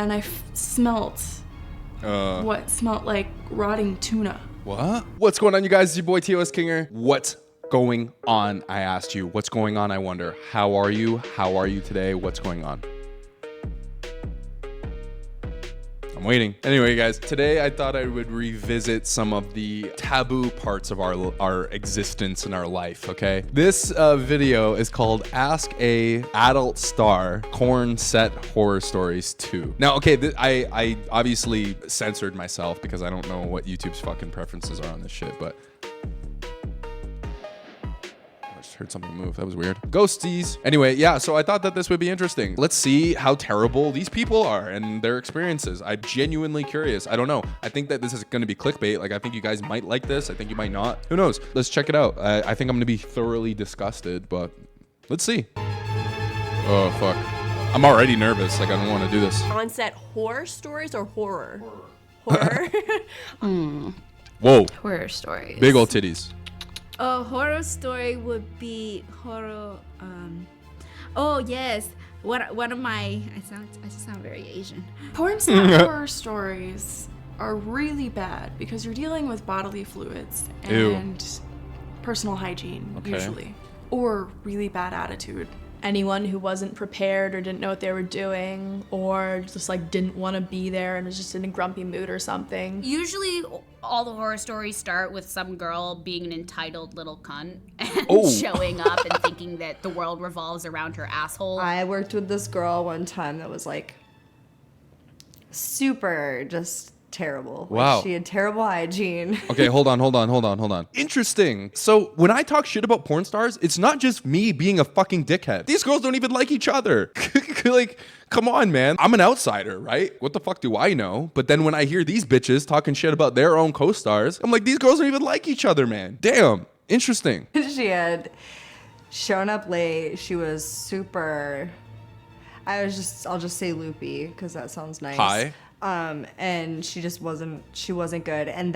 and I smelt what smelt like rotting tuna. What? What's going on, you guys? It's your boy TOSKinger. What's going on? I asked you. What's going on? I wonder. How are you? How are you today? What's going on? I'm waiting. Anyway, guys, today I thought I would revisit some of the taboo parts of our existence and our life, okay? This video is called Ask a Adult Star Porn Set Horror Stories 2. Now, okay, I obviously censored myself because I don't know what YouTube's fucking preferences are on this shit, but heard something move. That was weird. Ghosties. Anyway, yeah, so I thought that this would be interesting. Let's see how terrible these people are and their experiences. I'm genuinely curious. I don't know. I think that this is going to be clickbait. Like, I think you guys might like this. I think you might not. Who knows? Let's check it out. I think I'm going to be thoroughly disgusted, but let's see. Oh, fuck. I'm already nervous. Like, I don't want to do this. On-set horror stories or horror? Horror? Whoa. Horror stories. Big old titties. A horror story would be horror. Oh yes, one of my. I just sound very Asian. Porn set horror stories are really bad because you're dealing with bodily fluids and personal hygiene usually, or really bad attitude. Anyone who wasn't prepared or didn't know what they were doing or just like didn't want to be there and was just in a grumpy mood or something. Usually all the horror stories start with some girl being an entitled little cunt and showing up and thinking that the world revolves around her asshole. I worked with this girl one time that was like super just terrible. Wow. Like, she had terrible hygiene. Okay, hold on. Interesting. So when I talk shit about porn stars, it's not just me being a fucking dickhead. These girls don't even like each other. Like, come on, man. I'm an outsider, right? What the fuck do I know? But then when I hear these bitches talking shit about their own co-stars, I'm like, these girls don't even like each other, man. Damn. Interesting. She had shown up late. She was super, I'll just say loopy because that sounds nice. Hi. And she just wasn't good. And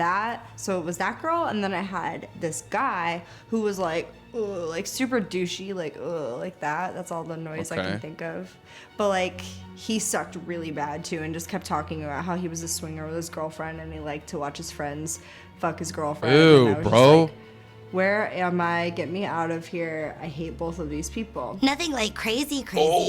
so it was that girl, and then I had this guy who was like, ugh, like super douchey, like, ugh, like that. That's all the noise I can think of. But like, he sucked really bad too, and just kept talking about how he was a swinger with his girlfriend, and he liked to watch his friends fuck his girlfriend. Ew, and I was bro. just like, where am I? Get me out of here. I hate both of these people. Nothing like crazy.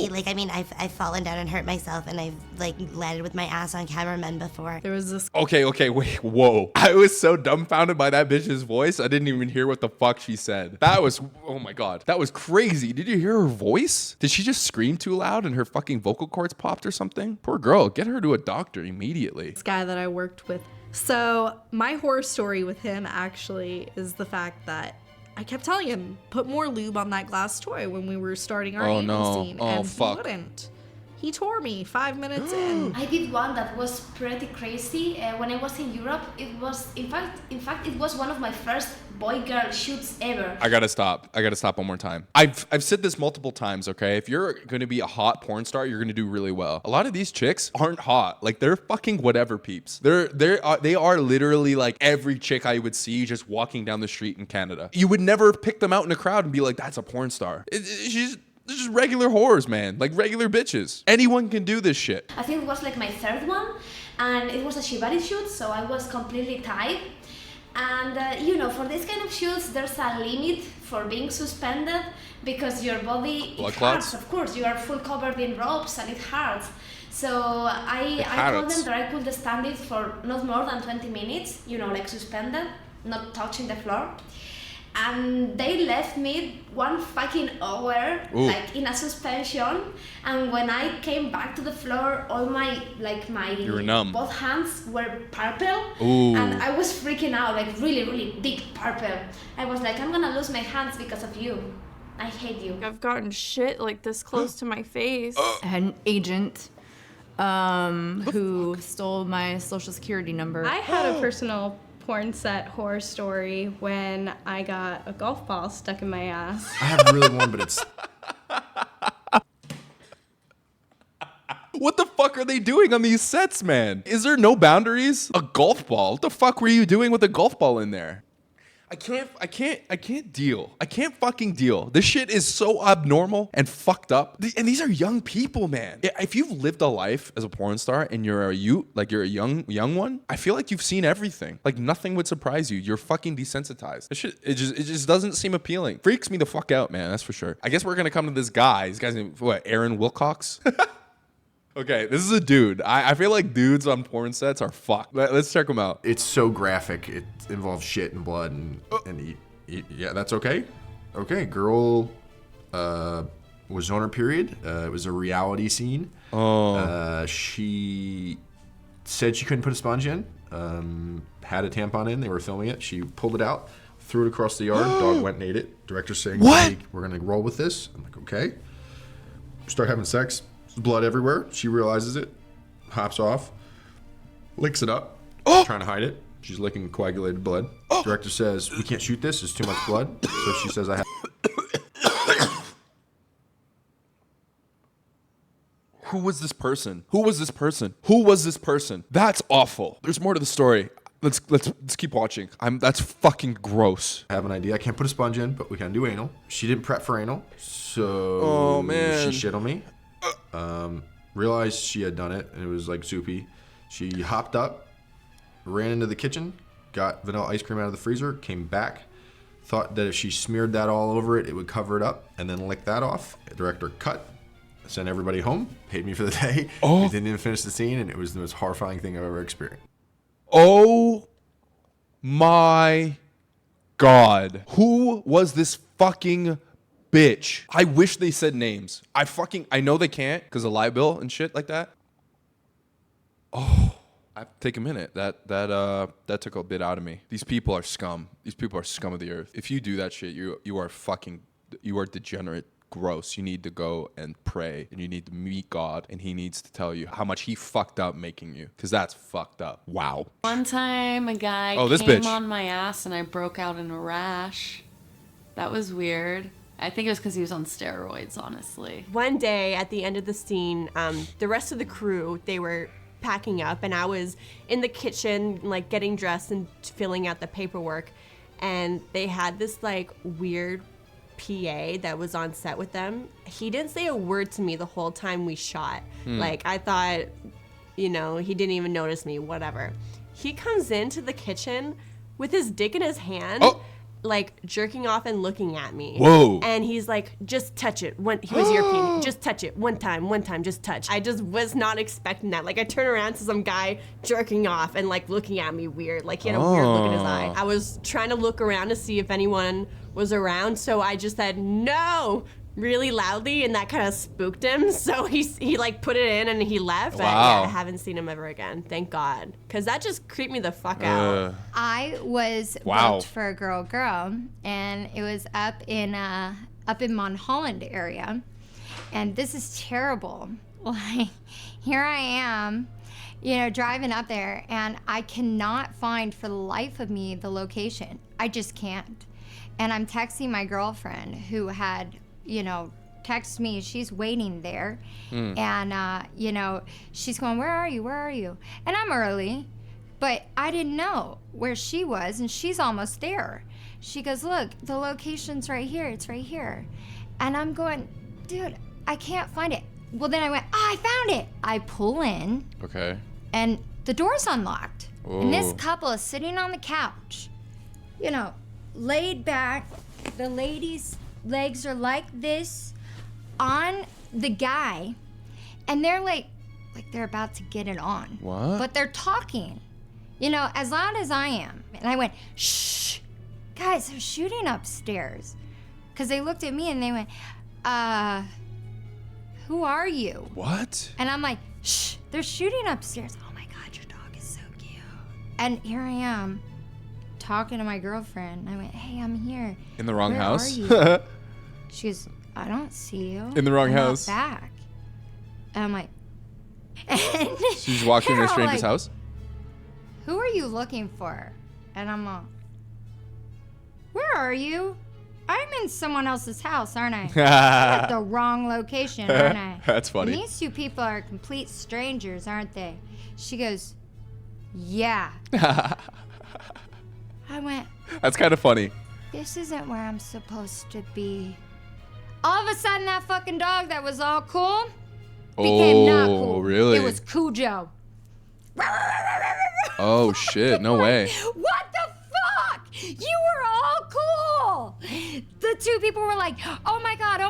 Like, I mean, I've fallen down and hurt myself, and I've like landed with my ass on cameramen before. There was this. Okay, wait, whoa. I was so dumbfounded by that bitch's voice. I didn't even hear what the fuck she said. That was, oh my God. That was crazy. Did you hear her voice? Did she just scream too loud and her fucking vocal cords popped or something? Poor girl, get her to a doctor immediately. This guy that I worked with. So my horror story with him actually is the fact that I kept telling him, put more lube on that glass toy when we were starting our anal scene, and he wouldn't. He tore me 5 minutes in. I did one that was pretty crazy. When I was in Europe, it was, in fact, it was one of my first boy-girl shoots ever. I gotta stop one more time. I've said this multiple times, okay? If you're gonna be a hot porn star, you're gonna do really well. A lot of these chicks aren't hot. Like, they're fucking whatever peeps. They are literally like every chick I would see just walking down the street in Canada. You would never pick them out in a crowd and be like, that's a porn star. They're just regular whores, man. Like regular bitches. Anyone can do this shit. I think it was like my third one, and it was a shibari shoot, so I was completely tied. And you know, for this kind of shoots, there's a limit for being suspended because your body, it hurts. Of course, you are full covered in ropes and it hurts. So I told them that I could stand it for not more than 20 minutes, you know, like suspended, not touching the floor. And they left me 1 fucking hour, like in a suspension. And when I came back to the floor, all my you were numb. Both hands were purple. And I was freaking out, like really, really big purple. I was like, I'm gonna lose my hands because of you. I hate you. I've gotten shit like this close to my face. I had an agent who stole my social security number. I had a personal porn set horror story when I got a golf ball stuck in my ass. I have really one, but it's... What the fuck are they doing on these sets, man? Is there no boundaries? A golf ball? What the fuck were you doing with a golf ball in there? I can't deal. I can't fucking deal. This shit is so abnormal and fucked up. And these are young people, man. If you've lived a life as a porn star and you're a young one, I feel like you've seen everything. Like nothing would surprise you. You're fucking desensitized. This shit, it just doesn't seem appealing. Freaks me the fuck out, man. That's for sure. I guess we're gonna come to this guy. This guy's name, what? Aaron Wilcox. Okay, this is a dude. I feel like dudes on porn sets are fucked. Let's check him out. It's so graphic. It involves shit and blood and eat. Yeah, that's okay. Okay, girl was on her period. It was a reality scene. She said she couldn't put a sponge in. Had a tampon in. They were filming it. She pulled it out, threw it across the yard. Dog went and ate it. Director saying, "What? Hey, we're gonna roll with this." I'm like, okay. Start having sex. Blood everywhere. She realizes it, hops off, licks it up, trying to hide it. She's licking coagulated blood. Director says, "We can't shoot this. There's too much blood." So she says, "I have." Who was this person? Who was this person? Who was this person? That's awful. There's more to the story. Let's keep watching. That's fucking gross. I have an idea. I can't put a sponge in, but we can do anal. She didn't prep for anal, so she shit on me. Realized she had done it and it was like soupy. She hopped up, ran into the kitchen, got vanilla ice cream out of the freezer, came back, thought that if she smeared that all over it, it would cover it up, and then licked that off. The director cut, sent everybody home, paid me for the day. We didn't even finish the scene, and it was the most horrifying thing I've ever experienced. Oh my God. Who was this fucking bitch? I wish they said names. I know they can't because of liability and shit like that. Oh, I have to take a minute. That took a bit out of me. These people are scum. These people are scum of the earth. If you do that shit, you are degenerate, gross. You need to go and pray, and you need to meet God, and he needs to tell you how much he fucked up making you, because that's fucked up. Wow. One time a guy came on my ass and I broke out in a rash. That was weird. I think it was because he was on steroids, honestly. One day at the end of the scene, the rest of the crew, they were packing up, and I was in the kitchen, like getting dressed and filling out the paperwork, and they had this like weird PA that was on set with them. He didn't say a word to me the whole time we shot. Like I thought, he didn't even notice me, whatever. He comes into the kitchen with his dick in his hand. Like jerking off and looking at me. Whoa. And he's like, just touch it. He was European. Just touch it. One time, just touch. I just was not expecting that. Like I turn around to some guy jerking off and like looking at me weird. Like he had a weird look in his eye. I was trying to look around to see if anyone was around. So I just said, no, really loudly, and that kind of spooked him. So he like put it in and he left. Wow. Yeah, I haven't seen him ever again. Thank God. Because that just creeped me the fuck out. I was booked for a girl, and it was up in Mount Holland area, and this is terrible. Like, here I am, driving up there, and I cannot find for the life of me the location. I just can't. And I'm texting my girlfriend who had, text me. She's waiting there. And, she's going, where are you? And I'm early, but I didn't know where she was, and she's almost there. She goes, look, the location's right here. It's right here. And I'm going, dude, I can't find it. Well, then I went, I found it. I pull in. Okay. And the door's unlocked. Whoa. And this couple is sitting on the couch, laid back. The lady's legs are like this on the guy, and they're like they're about to get it on. What? But they're talking, as loud as I am. And I went, shh, guys, they're shooting upstairs. Because they looked at me and they went, who are you? What? And I'm like, shh, they're shooting upstairs. Oh my God, your dog is so cute. And here I am, talking to my girlfriend. I went, hey, I'm here. In the wrong house? Are you? She goes, I don't see you. In the wrong I'm house. Not back. And I'm like, she's walking in a stranger's house? Who are you looking for? And I'm like, where are you? I'm in someone else's house, aren't I? I'm at the wrong location, aren't I? That's funny. And these two people are complete strangers, aren't they? She goes, yeah. I went, That's kind of funny. this isn't where I'm supposed to be. All of a sudden, that fucking dog that was all cool became not cool. Really? It was Cujo. Oh, shit. No way. What the fuck? You were all cool. The two people were like, oh my God,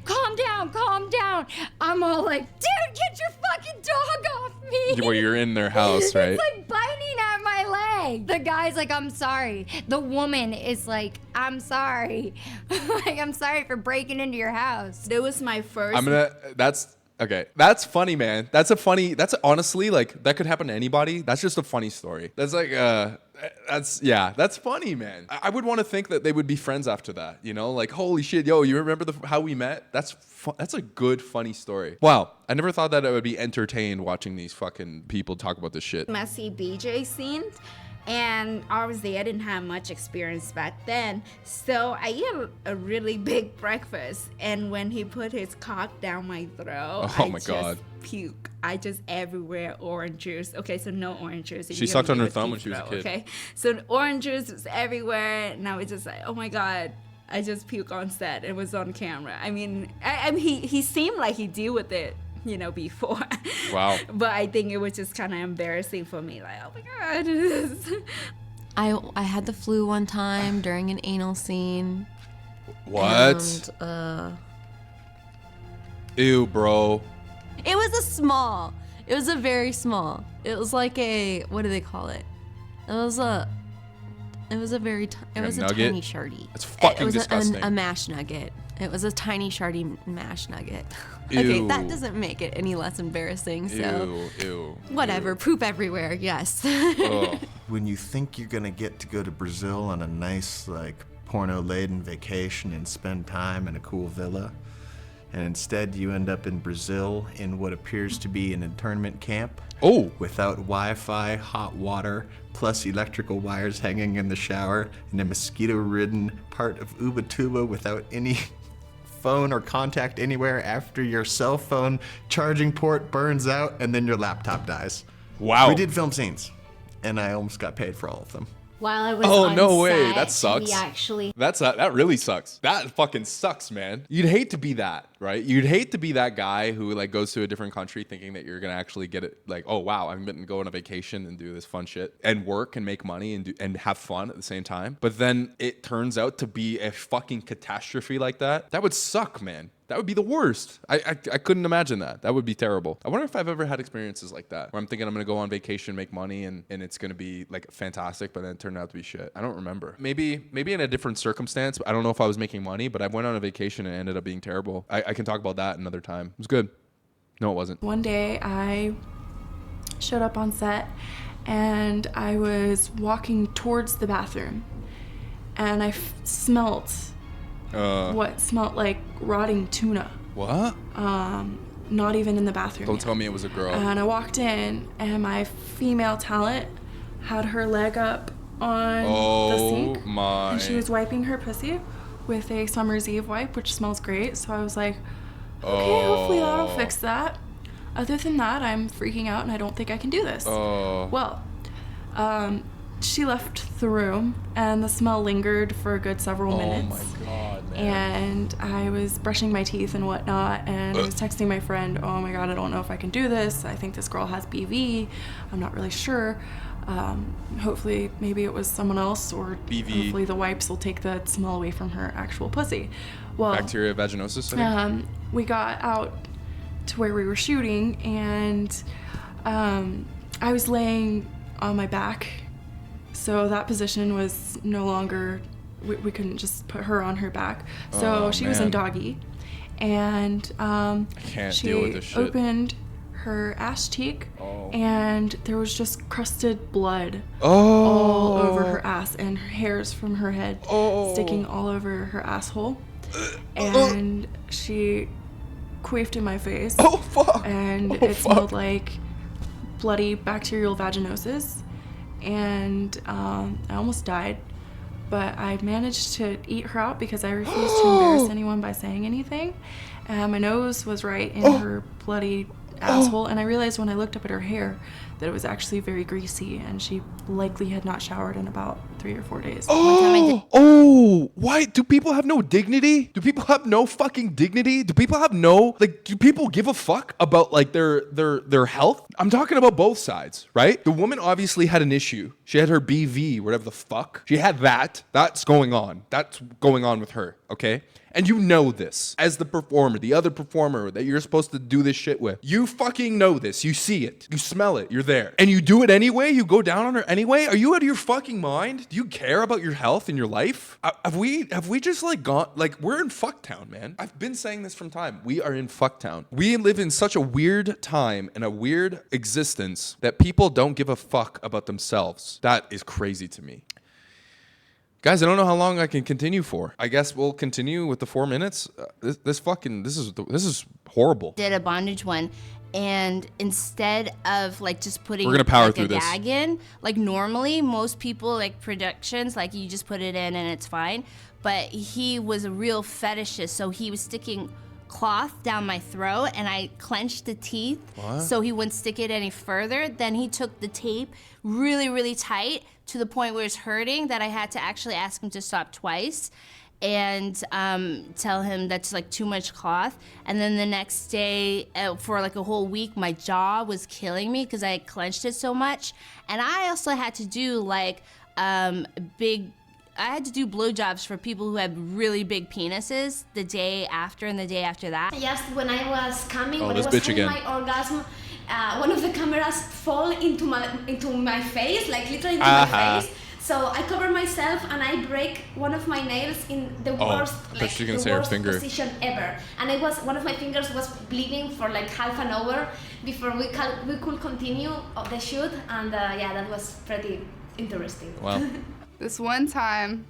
calm down. I'm all like, dude, get your fucking dog off me. Well, you're in their house, right? It's like biting at my leg. The guy's like, I'm sorry. The woman is like, I'm sorry. Like, I'm sorry for breaking into your house. That was my first. Okay, that's funny, man. That's honestly, like, that could happen to anybody. That's just a funny story. That's like, that's funny, man. I would want to think that they would be friends after that, you know? Like, holy shit, yo, you remember how we met? That's a good, funny story. Wow, I never thought that I would be entertained watching these fucking people talk about this shit. Messy BJ scene. And obviously I didn't have much experience back then, so I ate a really big breakfast, and when he put his cock down my throat, I just puke. I just everywhere orange juice. Okay, so no orange juice. She sucked on her thumb when she was a kid. Okay, so orange juice was everywhere. Now it's just like, oh my God, I just puke on set. It was on camera. I mean, he seemed like he deal with it, you know, before. Wow. But I think it was just kind of embarrassing for me. Like, oh my God. I had the flu one time during an anal scene. What? And, ew, bro. It was a very small. It was like what do they call it? It was a tiny shardy. It's fucking disgusting. It was a mash nugget. It was a tiny shardy mash nugget. Ew. Okay, that doesn't make it any less embarrassing. So Ew. Whatever. Poop everywhere. Yes. When you think you're gonna get to go to Brazil on a nice, like, porno-laden vacation and spend time in a cool villa, and instead you end up in Brazil in what appears to be an internment camp. Without Wi-Fi, hot water, plus electrical wires hanging in the shower, in a mosquito-ridden part of Ubatuba without any phone or contact anywhere after your cell phone charging port burns out and then your laptop dies. Wow. We did film scenes, and I almost got paid for all of them. While I was on no way. set, That sucks. we actually... That really sucks. That fucking sucks, man. You'd hate to be that, right? You'd hate to be that guy who, like, goes to a different country thinking that you're gonna actually get it. Like, oh wow, I'm gonna go on a vacation and do this fun shit and work and make money and have fun at the same time. But then it turns out to be a fucking catastrophe like that. That would suck, man. That would be the worst. I couldn't imagine that. That would be terrible. I wonder if I've ever had experiences like that, where I'm thinking I'm going to go on vacation, make money, and it's going to be, like, fantastic, but then it turned out to be shit. I don't remember. Maybe in a different circumstance. I don't know if I was making money, but I went on a vacation and it ended up being terrible. I can talk about that another time. It was good. No, it wasn't. One day I showed up on set and I was walking towards the bathroom and I smelt what smelled like rotting tuna. What? Not even in the bathroom. Don't tell me it was a girl. And I walked in, and my female talent had her leg up on the sink. Oh my! And she was wiping her pussy with a Summer's Eve wipe, which smells great. So I was like, okay, hopefully that'll fix that. Other than that, I'm freaking out, and I don't think I can do this. Well, she left the room, and the smell lingered for a good several minutes. Oh my God, man. And I was brushing my teeth and whatnot, and I was texting my friend, oh my God, I don't know if I can do this. I think this girl has BV. I'm not really sure. Hopefully, maybe it was someone else, or BV. Hopefully the wipes will take the smell away from her actual pussy. Well, bacteria vaginosis, I think? We got out to where we were shooting, and I was laying on my back. So that position was no longer, we couldn't just put her on her back. So she was in doggy. And I can't deal with this shit. She opened her ass cheek, and there was just crusted blood all over her ass, and hairs from her head sticking all over her asshole. And she queefed in my face. Oh, fuck. And it smelled like bloody bacterial vaginosis. And I almost died, but I managed to eat her out because I refused to embarrass anyone by saying anything. And my nose was right in her bloody asshole. And I realized when I looked up at her hair that it was actually very greasy, and she likely had not showered in about 3 or 4 days. Why do people have no dignity? Do people have no fucking dignity? Do people have no, like, do people give a fuck about like their health? I'm talking about both sides, right? The woman obviously had an issue. She had her BV, whatever the fuck. She had that. That's going on. That's going on with her, okay? And you know this as the performer, the other performer that you're supposed to do this shit with. You fucking know this. You see it. You smell it. You're there. And you do it anyway? You go down on her anyway? Are you out of your fucking mind? Do you care about your health and your life? Have we just like gone, like we're in fucktown, man. I've been saying this from time. We are in fucktown. We live in such a weird time and a weird existence that people don't give a fuck about themselves. That is crazy to me. Guys, I don't know how long I can continue for. I guess we'll continue with the 4 minutes. This is horrible. Did a bondage one, and instead of like just putting we're gonna power like through a this. gag in, like normally most people like productions, like you just put it in and it's fine. But he was a real fetishist, so he was sticking cloth down my throat, and I clenched the teeth so he wouldn't stick it any further. Then he took the tape really, really tight to the point where it's hurting that I had to actually ask him to stop twice and tell him that's like too much cloth. And then the next day, for like a whole week, my jaw was killing me because I had clenched it so much. And I also had to do like I had to do blowjobs for people who had really big penises the day after and the day after that. Just when I was coming, when I was having my orgasm, one of the cameras fall into my face, like literally into my face. So I cover myself and I break one of my nails in the worst, like the worst position ever. And it was one of my fingers was bleeding for like half an hour before we could continue the shoot. And yeah, that was pretty interesting. Wow. This one time,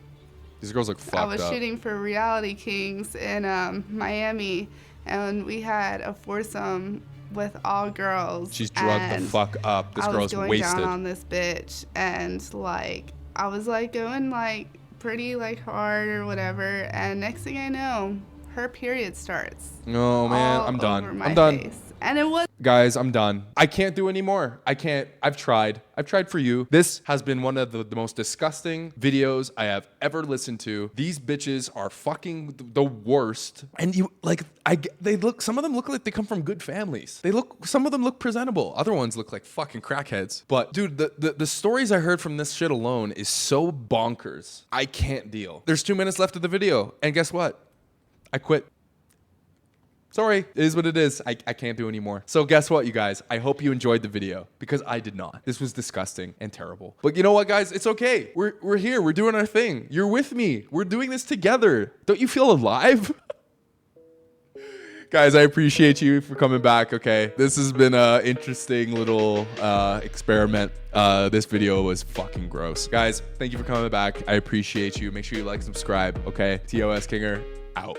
these girls look fucked up. I was shooting for Reality Kings in Miami, and we had a foursome with all girls. She's drugged the fuck up. This girl's wasted. I was going down on this bitch, and like I was like going like pretty like hard or whatever, and next thing I know, her period starts. Oh man, I'm done. I'm done. Face. And it was. Guys, I'm done. I can't do anymore. I can't. I've tried. I've tried for you. This has been one of the most disgusting videos I have ever listened to. These bitches are fucking the worst. And you like, some of them look like they come from good families. Some of them look presentable. Other ones look like fucking crackheads. But dude, the stories I heard from this shit alone is so bonkers. I can't deal. There's 2 minutes left of the video. And guess what? I quit. Sorry, it is what it is. I can't do anymore. So guess what, you guys? I hope you enjoyed the video because I did not. This was disgusting and terrible. But you know what, guys? It's okay. We're here. We're doing our thing. You're with me. We're doing this together. Don't you feel alive? Guys, I appreciate you for coming back, okay? This has been an interesting little experiment. This video was fucking gross. Guys, thank you for coming back. I appreciate you. Make sure you like and subscribe, okay? TOSKinger, out.